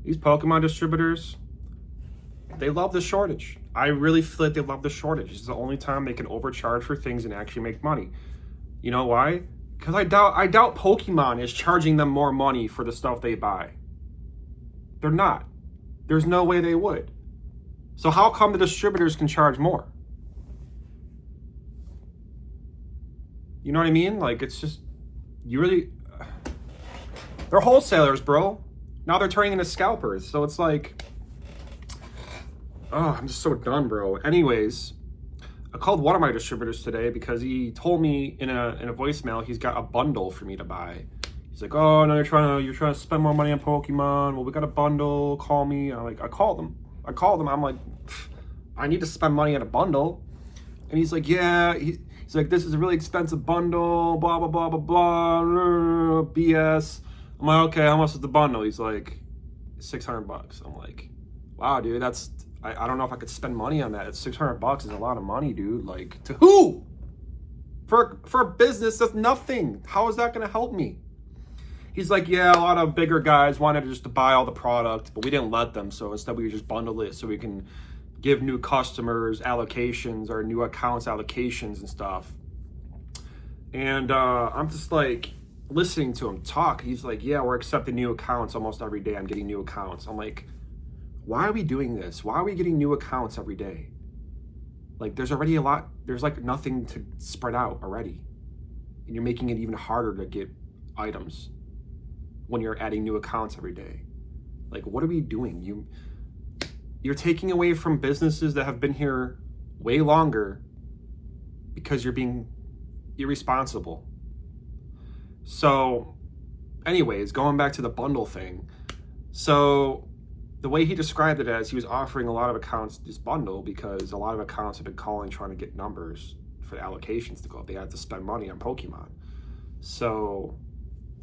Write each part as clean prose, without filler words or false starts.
These Pokemon distributors, they love the shortage. I really feel like they love the shortage. It's the only time they can overcharge for things and actually make money. You know why? Because I doubt Pokemon is charging them more money for the stuff they buy. They're not. There's no way they would. So how come the distributors can charge more? You know what I mean? Like, it's just, they're wholesalers, bro. Now they're turning into scalpers. So it's like, oh, I'm just so done, bro. Anyways, I called one of my distributors today because he told me in a voicemail he's got a bundle for me to buy. He's like, oh no, you're trying to spend more money on Pokemon. Well, we got a bundle. Call me. I called him. I'm like, I need to spend money on a bundle. And he's like, yeah. He's like, this is a really expensive bundle. Blah blah blah blah blah. BS. I'm like, okay, how much is the bundle? He's like, $600. I'm like, wow, dude, that's. I don't know if I could spend money on that. It's $600 is a lot of money, dude. Like, to who? For a business, that's nothing. How is that going to help me? He's like, yeah, a lot of bigger guys wanted just to buy all the product, but we didn't let them. So instead, we just bundled it so we can give new customers allocations or new accounts allocations and stuff. And I'm just like listening to him talk. He's like, yeah, we're accepting new accounts almost every day. I'm getting new accounts. I'm like, why are we doing this? Why are we getting new accounts every day? Like, there's already there's like nothing to spread out already. And you're making it even harder to get items when you're adding new accounts every day. Like, what are we doing? You're taking away from businesses that have been here way longer because you're being irresponsible. So, anyways, going back to the bundle thing. So, the way he described it as he was offering a lot of accounts this bundle because a lot of accounts have been calling trying to get numbers for the allocations to go up. They had to spend money on Pokemon. So,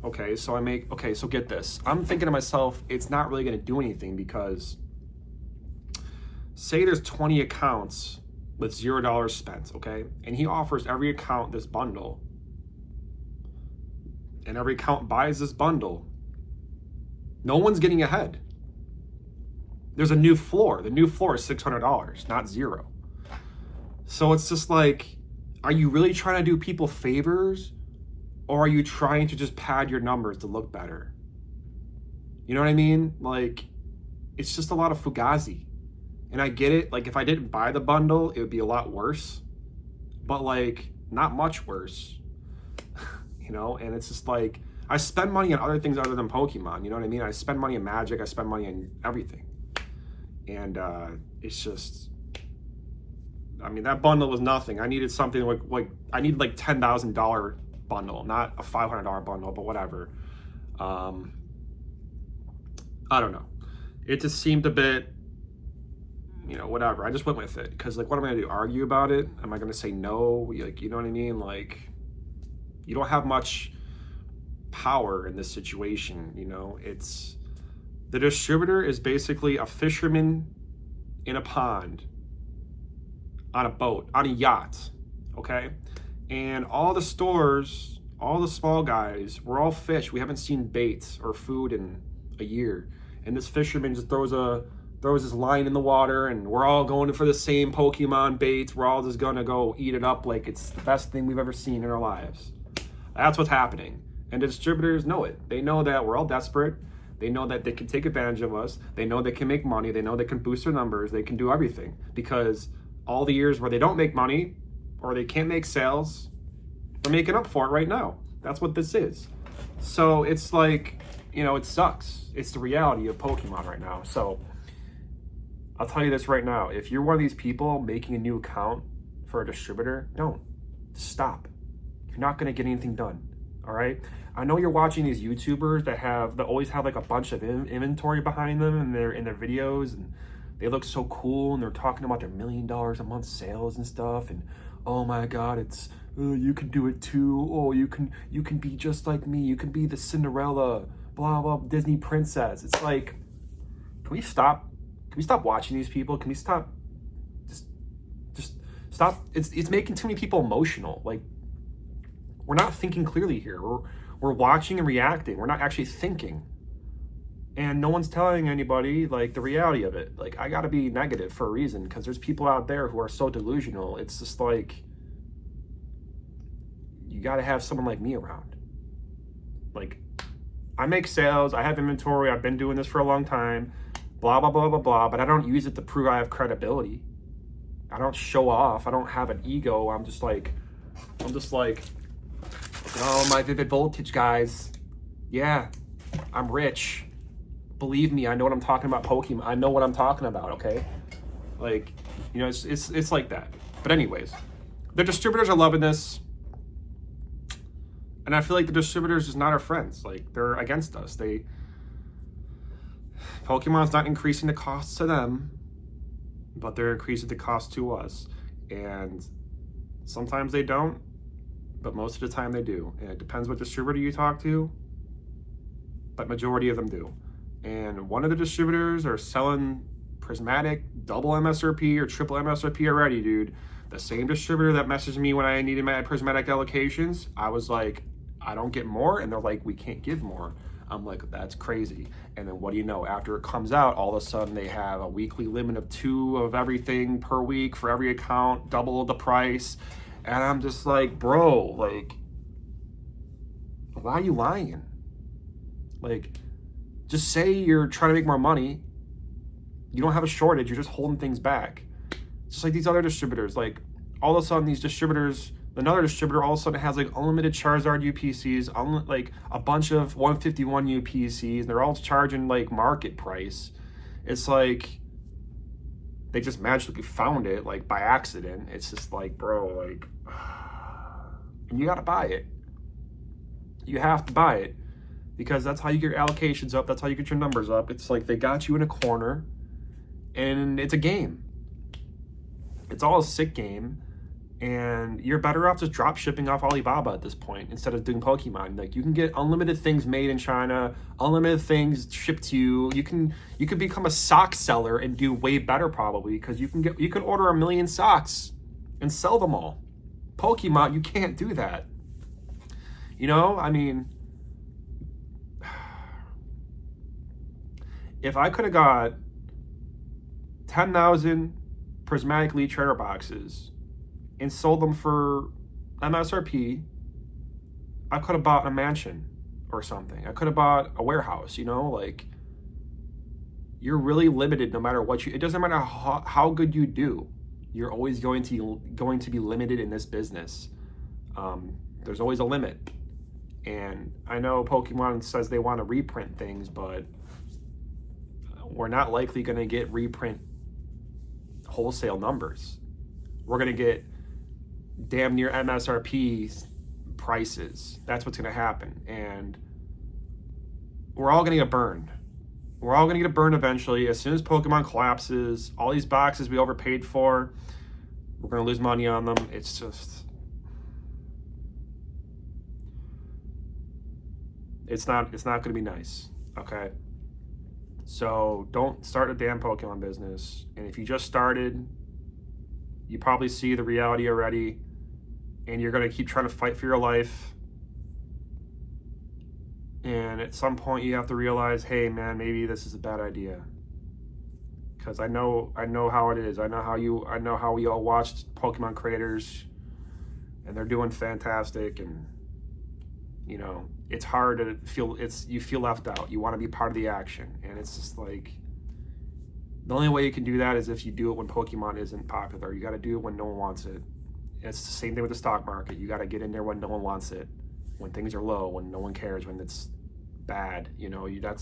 so get this. I'm thinking to myself, it's not really going to do anything because say there's 20 accounts with $0 spent, okay? And he offers every account this bundle. And every account buys this bundle. No one's getting ahead. There's a new floor. The new floor is $600, not $0. So it's just like, are you really trying to do people favors? Or are you trying to just pad your numbers to look better? You know what I mean? Like, it's just a lot of fugazi. And I get it. Like, if I didn't buy the bundle, it would be a lot worse. But, like, not much worse. You know? And it's just like, I spend money on other things other than Pokemon. You know what I mean? I spend money on Magic. I spend money on everything. And it's just, I mean, that bundle was nothing. I needed something like I needed like $10,000 bundle, not a $500 bundle, but whatever. I don't know. It just seemed a bit, whatever. I just went with it because, like, what am I gonna do? Argue about it? Am I gonna say no? Like, you know what I mean? Like, you don't have much power in this situation. It's. The distributor is basically a fisherman in a pond, on a boat, on a yacht, okay? And all the stores, all the small guys, we're all fish. We haven't seen bait or food in a year. And this fisherman just throws his line in the water, and we're all going for the same Pokemon bait. We're all just gonna go eat it up like it's the best thing we've ever seen in our lives. That's what's happening. And the distributors know it. They know that we're all desperate. They know that they can take advantage of us. They know they can make money. They know they can boost their numbers. They can do everything because all the years where they don't make money or they can't make sales, they're making up for it right now. That's what this is. So it's like, it sucks. It's the reality of Pokemon right now. So I'll tell you this right now. If you're one of these people making a new account for a distributor, don't. Stop. You're not going to get anything done. All right. I know you're watching these YouTubers that always have like a bunch of inventory behind them in their videos, and they look so cool, and they're talking about their $1 million a month sales and stuff. And oh my God, it's you can do it too. Oh, you can be just like me. You can be the Cinderella, blah blah Disney princess. It's like, can we stop? Can we stop watching these people? Can we stop? Just stop. It's making too many people emotional. Like, we're not thinking clearly here. We're watching and reacting. We're not actually thinking. And no one's telling anybody like the reality of it. Like, I got to be negative for a reason, because there's people out there who are so delusional. It's just like, you got to have someone like me around. Like, I make sales, I have inventory, I've been doing this for a long time, blah, blah, blah, blah, blah, but I don't use it to prove I have credibility. I don't show off. I don't have an ego. I'm just like, oh, my Vivid Voltage, guys. Yeah, I'm rich. Believe me, I know what I'm talking about. Pokemon, I know what I'm talking about. Okay, like, you know, it's like that. But anyways, the distributors are loving this, and I feel like the distributors is not our friends. Like, they're against us. Pokemon's not increasing the costs to them, but they're increasing the cost to us. And sometimes they don't, but most of the time they do. And it depends what distributor you talk to, but majority of them do. And one of the distributors are selling prismatic double MSRP or triple MSRP already, dude. The same distributor that messaged me when I needed my prismatic allocations, I was like, I don't get more. And they're like, we can't give more. I'm like, that's crazy. And then what do you know? After it comes out, all of a sudden they have a weekly limit of 2 of everything per week for every account, double the price. And I'm just like, bro, like, why are you lying? Like, just say you're trying to make more money. You don't have a shortage. You're just holding things back. Just like these other distributors. Like, all of a sudden these distributors, another distributor all of a sudden has like unlimited Charizard UPCs, like a bunch of 151 UPCs. They're all charging like market price. It's like they just magically found it like by accident. It's just like, bro, like, and you got to buy it. You have to buy it, because that's how you get your allocations up. That's how you get your numbers up. It's like they got you in a corner, and it's a game. It's all a sick game, and you're better off just drop shipping off Alibaba at this point instead of doing Pokemon. Like, you can get unlimited things made in China, unlimited things shipped to you. You can become a sock seller and do way better probably, because you can order 1 million socks and sell them all. Pokemon, you can't do that. You know, I mean, if I could have got 10,000 prismatic Elite Trainer boxes and sold them for MSRP, I could have bought a mansion or something. I could have bought a warehouse, you know? Like, you're really limited no matter what it doesn't matter how good you do. You're always going to be limited in this business. There's always a limit. And I know Pokemon says they want to reprint things, but we're not likely going to get reprint wholesale numbers. We're going to get damn near MSRP prices. That's what's going to happen. And we're all going to get burned. We're all going to get burned eventually. As soon as Pokemon collapses, all these boxes we overpaid for, we're going to lose money on them. It's just... It's not going to be nice, okay? So don't start a damn Pokemon business. And if you just started, you probably see the reality already, and you're going to keep trying to fight for your life. And at some point you have to realize, hey man, maybe this is a bad idea. Because I know how it is. I know how we all watched Pokemon creators, and they're doing fantastic, and you know, it's hard to feel, you feel left out. You want to be part of the action. And it's just like, the only way you can do that is if you do it when Pokemon isn't popular. You got to do it when no one wants it. It's the same thing with the stock market. You got to get in there when no one wants it, when things are low, when no one cares, when it's bad. You know, you got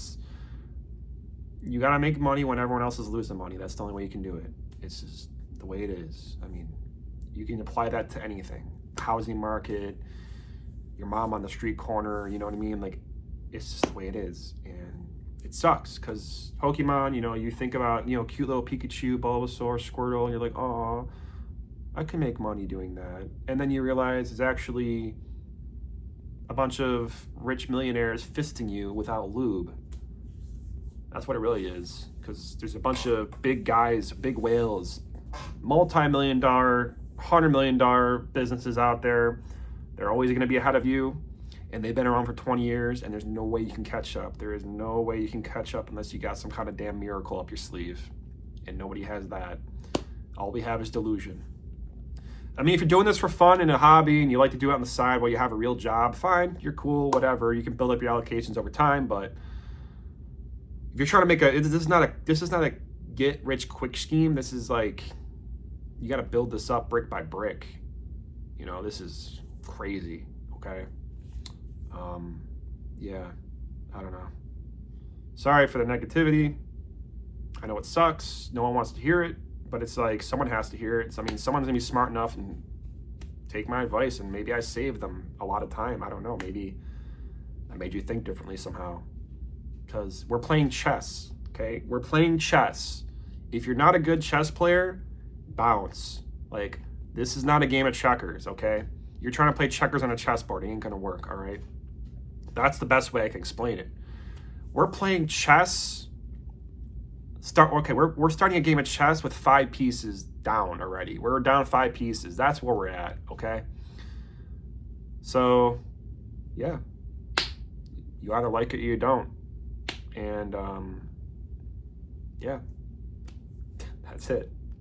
to make money when everyone else is losing money. That's the only way you can do it. It's just the way it is. I mean, you can apply that to anything. Housing market, your mom on the street corner, you know what I mean? Like, it's just the way it is. And it sucks, because Pokemon, you know, you think about, you know, cute little Pikachu, Bulbasaur, Squirtle, and you're like, oh, I can make money doing that. And then you realize it's actually a bunch of rich millionaires fisting you without lube. That's what it really is, because there's a bunch of big guys, big whales, multi-million-dollar, $100 million businesses out there. They're always going to be ahead of you, and they've been around for 20 years, and there's no way you can catch up. There is no way you can catch up unless you got some kind of damn miracle up your sleeve, and nobody has that. All we have is delusion. I mean, if you're doing this for fun and a hobby and you like to do it on the side while you have a real job, fine, you're cool, whatever. You can build up your allocations over time, but if you're trying to make this is not a get rich quick scheme. This is like, you got to build this up brick by brick. You know, this is crazy, okay? Yeah, I don't know. Sorry for the negativity. I know it sucks. No one wants to hear it. But it's like, someone has to hear it. So, I mean, someone's gonna be smart enough and take my advice, and maybe I saved them a lot of time. I don't know. Maybe I made you think differently somehow. Because we're playing chess, okay? We're playing chess. If you're not a good chess player, bounce. Like, this is not a game of checkers, okay? You're trying to play checkers on a chessboard. It ain't gonna work, all right? That's the best way I can explain it. We're playing chess. We're starting a game of chess with 5 pieces down already. We're down 5 pieces. That's where we're at, okay? So, yeah. You either like it or you don't. And, yeah. That's it.